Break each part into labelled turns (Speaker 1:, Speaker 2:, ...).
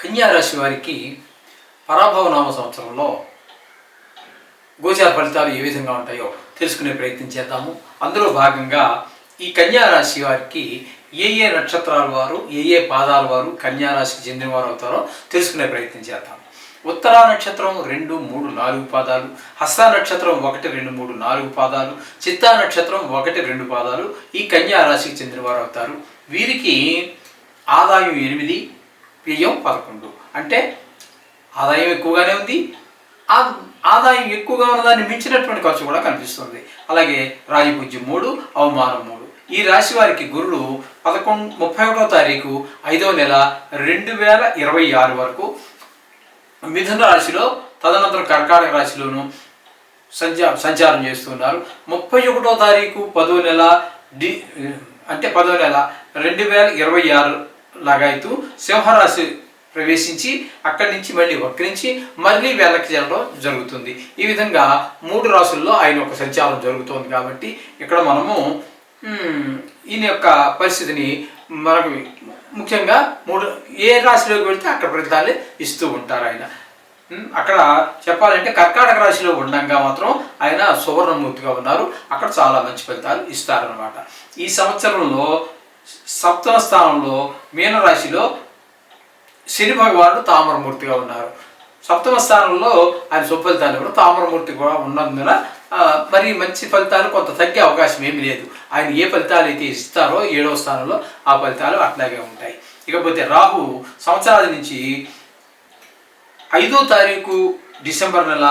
Speaker 1: కన్యా రాశి వారికి పరాభవ నామ సంవత్సరంలో గోచార ఫలితాలు ఏ విధంగా ఉంటాయో తెలుసుకునే ప్రయత్నం చేద్దాము. అందులో భాగంగా ఈ కన్యా రాశి వారికి ఏ నక్షత్రాల వారు ఏ పాదాల వారు కన్యా రాశికి చెందిన వారు అవుతారో తెలుసుకునే ప్రయత్నం చేద్దాం. ఉత్తరా నక్షత్రం 2, 3, 4 పాదాలు, హస్త నక్షత్రం 1, 2, 3, 4 పాదాలు, చిత్తా నక్షత్రం 1, 2 పాదాలు ఈ కన్యా రాశికి చెందిన వారు అవుతారు. వీరికి ఆదాయం 8, వ్యయం 11. అంటే ఆదాయం ఎక్కువగానే ఉంది, ఆదాయం ఎక్కువగా ఉన్నదాన్ని మించినటువంటి ఖర్చు కూడా కనిపిస్తుంది. అలాగే రాజపూజ్యం 3, అవమానం 3. ఈ రాశి వారికి గురుడు 31వ తారీఖు 5వ నెల 2026 వరకు మిథున రాశిలో, తదనంతరం కర్కాటక రాశిలోను సంచారం చేస్తున్నారు. 31వ తారీఖు 10వ నెల 10వ నెల 2026 లాగాయితూ సింహరాశి ప్రవేశించి అక్కడి నుంచి మళ్ళీ వక్రించి మళ్ళీ వెనక్కి చేరడం జరుగుతుంది. ఈ విధంగా 3 రాశుల్లో ఆయన యొక్క సంచారం జరుగుతోంది. కాబట్టి ఇక్కడ మనము ఈయన యొక్క పరిస్థితిని మనకు ముఖ్యంగా ఏ రాశిలోకి వెళ్తే అక్కడ ఫలితాలే ఇస్తూ ఉంటారు ఆయన. అక్కడ చెప్పాలంటే కర్కాటక రాశిలో ఉండగా మాత్రం ఆయన సువర్ణమూర్తిగా ఉన్నారు, అక్కడ చాలా మంచి ఫలితాలు ఇస్తారనమాట. ఈ సంవత్సరంలో 7వ స్థానంలో మీనరాశిలో శని భగవానుడు తామరమూర్తిగా ఉన్నారు. 7వ స్థానంలో ఆయన సుఫలితాలు కూడా తామరమూర్తి కూడా ఉన్నందున మరి మంచి ఫలితాలు కొంత తగ్గే అవకాశం ఏమీ లేదు. ఆయన ఏ ఫలితాలు అయితే ఇస్తారో 7వ స్థానంలో ఆ ఫలితాలు అట్లాగే ఉంటాయి. ఇకపోతే రాహు సంవత్సరాల నుంచి 5వ తారీఖు డిసెంబర్ నెల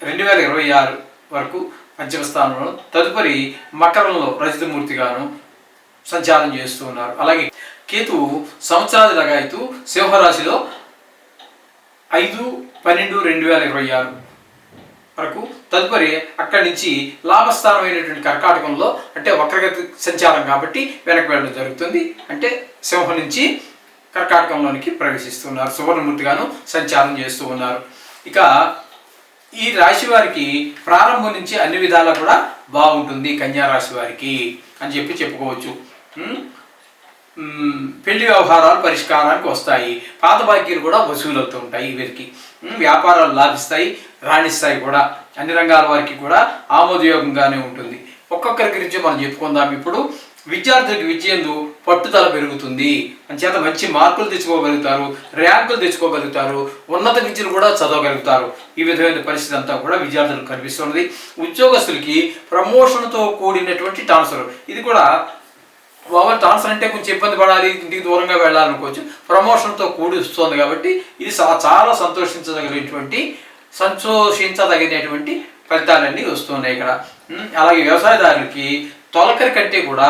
Speaker 1: 2026 వరకు పంచమ స్థానంలో, తదుపరి మకరంలో రజతమూర్తిగాను సంచారం చేస్తూ ఉన్నారు. అలాగే కేతువు సంవత్సరాది లగాయతూ సింహరాశిలో 5/12/2026 వరకు, తదుపరి అక్కడి నుంచి లాభస్థానమైనటువంటి కర్కాటకంలో అంటే వక్రగతి సంచారం కాబట్టి వెనక్కి వెళ్ళడం జరుగుతుంది. అంటే సింహం నుంచి కర్కాటకంలోనికి ప్రవేశిస్తున్నారు, సువర్ణమూర్తిగాను సంచారం చేస్తూ ఉన్నారు. ఇక ఈ రాశి వారికి ప్రారంభం నుంచి అన్ని విధాలా కూడా బాగుంటుంది కన్యా రాశి వారికి అని చెప్పుకోవచ్చు. పెళ్లి వ్యవహారాలు పరిష్కారానికి వస్తాయి, పాత బాకీలు కూడా వసూలు అవుతూ ఉంటాయి. వీరికి వ్యాపారాలు లాభిస్తాయి, రాణిస్తాయి కూడా. అన్ని రంగాల వారికి కూడా ఆమోదయోగంగానే ఉంటుంది. ఒక్కొక్కరి గురించి మనం చెప్పుకుందాం. ఇప్పుడు విద్యార్థులకి విద్యందు పట్టుదల పెరుగుతుంది, అంచేత మంచి మార్కులు తెచ్చుకోగలుగుతారు, ర్యాంకులు తెచ్చుకోగలుగుతారు, ఉన్నత విద్యలు కూడా చదవగలుగుతారు. ఈ విధమైన పరిస్థితి అంతా కూడా విద్యార్థులకు కనిపిస్తున్నది. ఉద్యోగస్తులకి ప్రమోషన్తో కూడినటువంటి ట్రాన్స్ఫర్, ఇది కూడా ఓవర్ ట్రాన్స్ఫర్ అంటే కొంచెం ఇబ్బంది పడాలి, ఇంటికి దూరంగా వెళ్ళాలనుకోవచ్చు. ప్రమోషన్తో కూడి వస్తుంది కాబట్టి ఇది చాలా సంతోషించదగినటువంటి ఫలితాలన్నీ వస్తున్నాయి ఇక్కడ. అలాగే వ్యవసాయదారులకి తొలకరి కంటే కూడా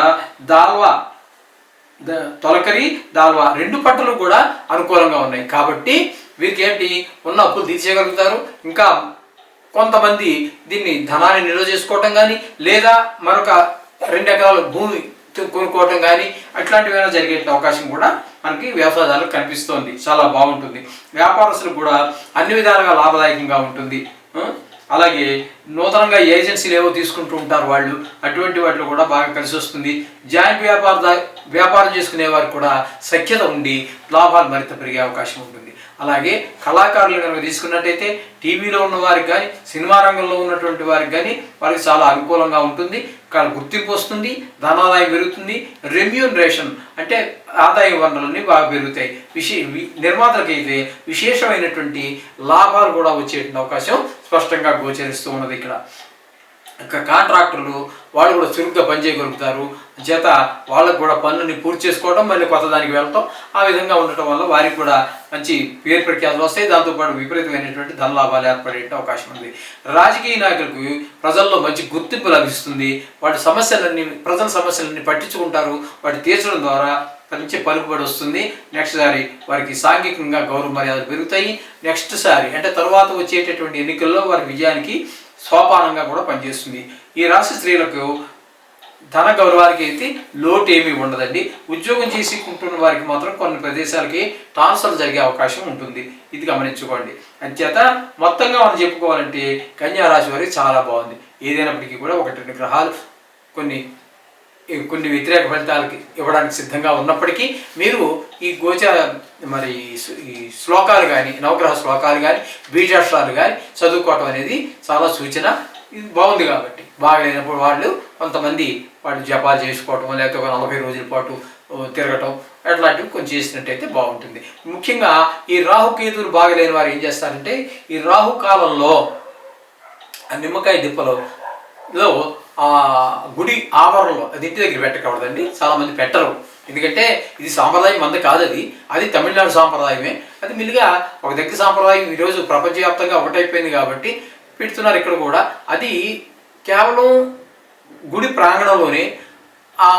Speaker 1: తొలకరి దాల్వా 2 పంటలు కూడా అనుకూలంగా ఉన్నాయి. కాబట్టి వీరికి ఏంటి ఉన్న అప్పులు తీర్చేయగలుగుతారు. ఇంకా కొంతమంది దీన్ని ధనాన్ని నిల్వ చేసుకోవటం కానీ, లేదా మరొక 2 ఎకరాల భూమి కొనుక్కోవటం కానీ అట్లాంటివి ఏమైనా జరిగే అవకాశం కూడా మనకి వ్యవసాయదారులకు కనిపిస్తోంది. చాలా బాగుంటుంది. వ్యాపారస్తులకు కూడా అన్ని విధాలుగా లాభదాయకంగా ఉంటుంది. అలాగే నూతనంగా ఏజెన్సీలు ఏవో తీసుకుంటూ ఉంటారు వాళ్ళు, అటువంటి వాటిలో కూడా బాగా కలిసి వస్తుంది. జాయింట్ వ్యాపారం చేసుకునే వారికి కూడా సఖ్యత ఉండి లాభాలు మరింత పెరిగే అవకాశం ఉంటుంది. అలాగే కళాకారులు కనుక తీసుకున్నట్టయితే టీవీలో ఉన్న వారికి కానీ, సినిమా రంగంలో ఉన్నటువంటి వారికి కానీ వారికి చాలా అనుకూలంగా ఉంటుంది. గుర్తింపు వస్తుంది, ధనాదాయం పెరుగుతుంది. రెమ్యూనరేషన్ అంటే ఆదాయ వనరులన్నీ బాగా పెరుగుతాయి. నిర్మాతలకైతే విశేషమైనటువంటి లాభాలు కూడా వచ్చేటువంటి అవకాశం స్పష్టంగా గోచరిస్తూ ఉన్నది. ఇక్కడ కాంట్రాక్టర్లు వాళ్ళు కూడా చురుగ్గా పనిచేయగలుగుతారు. చేత వాళ్ళకు కూడా పనులని పూర్తి చేసుకోవడం, మళ్ళీ కొత్త దానికి వెళ్ళటం, ఆ విధంగా ఉండటం వల్ల వారికి కూడా మంచి పేరు ప్రఖ్యాతులు వస్తాయి. దాంతోపాటు విపరీతమైనటువంటి ధన లాభాలు ఏర్పడే అవకాశం ఉంది. రాజకీయ నాయకులకు ప్రజల్లో మంచి గుర్తింపు లభిస్తుంది. ప్రజల సమస్యలన్నీ పట్టించుకుంటారు, వాటి తీర్చడం ద్వారా మంచి పలుకుబడి వస్తుంది. నెక్స్ట్ సారి వారికి సాంఘికంగా గౌరవ మర్యాదలు పెరుగుతాయి. నెక్స్ట్ సారి అంటే తర్వాత వచ్చేటటువంటి ఎన్నికల్లో వారి విజయానికి సోపానంగా కూడా పనిచేస్తుంది. ఈ రాశి స్త్రీలకు ధన గౌరవానికి అయితే లోటు ఏమీ ఉండదండి. ఉద్యోగం చేసుకుంటున్న వారికి మాత్రం కొన్ని ప్రదేశాలకి ట్రాన్స్ఫర్ జరిగే అవకాశం ఉంటుంది, ఇది గమనించుకోండి. అంచేత మొత్తంగా మనం చెప్పుకోవాలంటే కన్యా రాశి వారికి చాలా బాగుంది. ఏదైనప్పటికీ కూడా 1-2 గ్రహాలు కొన్ని కొన్ని వ్యతిరేక ఫలితాలకి ఇవ్వడానికి సిద్ధంగా ఉన్నప్పటికీ మీరు ఈ మరి ఈ శ్లోకాలు కానీ, నవగ్రహ శ్లోకాలు కానీ, బీజాక్షరాలు కానీ చదువుకోవటం అనేది చాలా సూచన. ఇది బాగుంది కాబట్టి. బాగలేనప్పుడు కొంతమంది వాళ్ళు జపాలు చేసుకోవటం, లేకపోతే ఒక 40 రోజుల పాటు తిరగటం అట్లాంటివి కొంచెం చేసినట్టయితే బాగుంటుంది. ముఖ్యంగా ఈ రాహుకేతువులు బాగలేని వారు ఏం చేస్తారంటే, ఈ రాహుకాలంలో ఆ నిమ్మకాయ దిప్పలో ఆ గుడి ఆవరణలో, అది ఇంటి దగ్గర పెట్టకూడదండి. చాలామంది పెట్టరు, ఎందుకంటే ఇది సాంప్రదాయం మంద కాదు. అది తమిళనాడు సాంప్రదాయమే. అది మిల్లిగా ఒక దగ్గర సాంప్రదాయం ఈరోజు ప్రపంచవ్యాప్తంగా ఒకటైపోయింది కాబట్టి పెడుతున్నారు ఇక్కడ కూడా. అది కేవలం గుడి ప్రాంగణంలోనే ఆ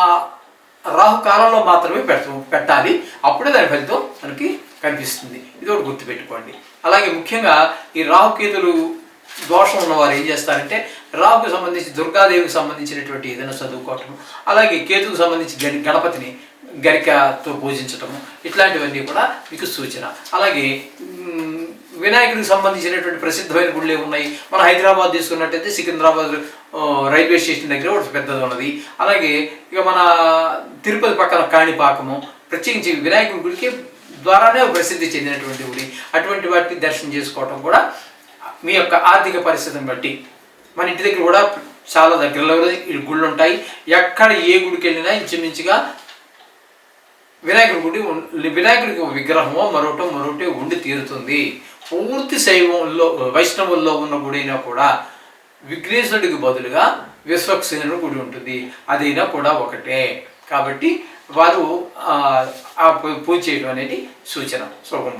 Speaker 1: రాహుకాలంలో మాత్రమే పెట్టాలి. అప్పుడే దాని ఫలితం మనకి కనిపిస్తుంది. ఇది ఒకటి గుర్తుపెట్టుకోండి. అలాగే ముఖ్యంగా ఈ రాహుకేతులు దోషం ఉన్నవారు ఏం చేస్తారంటే, రాహుకు సంబంధించి దుర్గాదేవికి సంబంధించినటువంటి ఏదైనా చదువుకోవటం, అలాగే కేతుకు సంబంధించి గణపతిని గరికతో పూజించటము, ఇట్లాంటివన్నీ కూడా మీకు సూచన. అలాగే వినాయకుడికి సంబంధించినటువంటి ప్రసిద్ధమైన గుళ్ళే ఉన్నాయి. మన హైదరాబాద్ తీసుకున్నట్టయితే సికింద్రాబాద్ రైల్వే స్టేషన్ దగ్గర ఒకటి పెద్దది ఉన్నది. అలాగే ఇక మన తిరుపతి పక్కన కాణిపాకము, ప్రత్యేకించి వినాయకుడి గుడికి ద్వారానే ప్రసిద్ధి చెందినటువంటి గుడి. అటువంటి వాటిని దర్శనం చేసుకోవటం కూడా మీ యొక్క ఆర్థిక పరిస్థితిని బట్టి. మన ఇంటి దగ్గర కూడా చాలా దగ్గరలో గుళ్ళు ఉంటాయి. ఎక్కడ ఏ గుడికి వెళ్ళినా ఇంచుమించుగా వినాయకుడికి విగ్రహమో మరొకటి ఉండి తీరుతుంది. పూర్తి శైవంలో వైష్ణవుల్లో ఉన్న గుడి అయినా కూడా విఘ్నేశ్వరుడికి బదులుగా విశ్వక్సేనుడి గుడి ఉంటుంది. అదైనా కూడా ఒకటే. కాబట్టి వారు పూజ చేయడం అనేది సూచన. శుభం.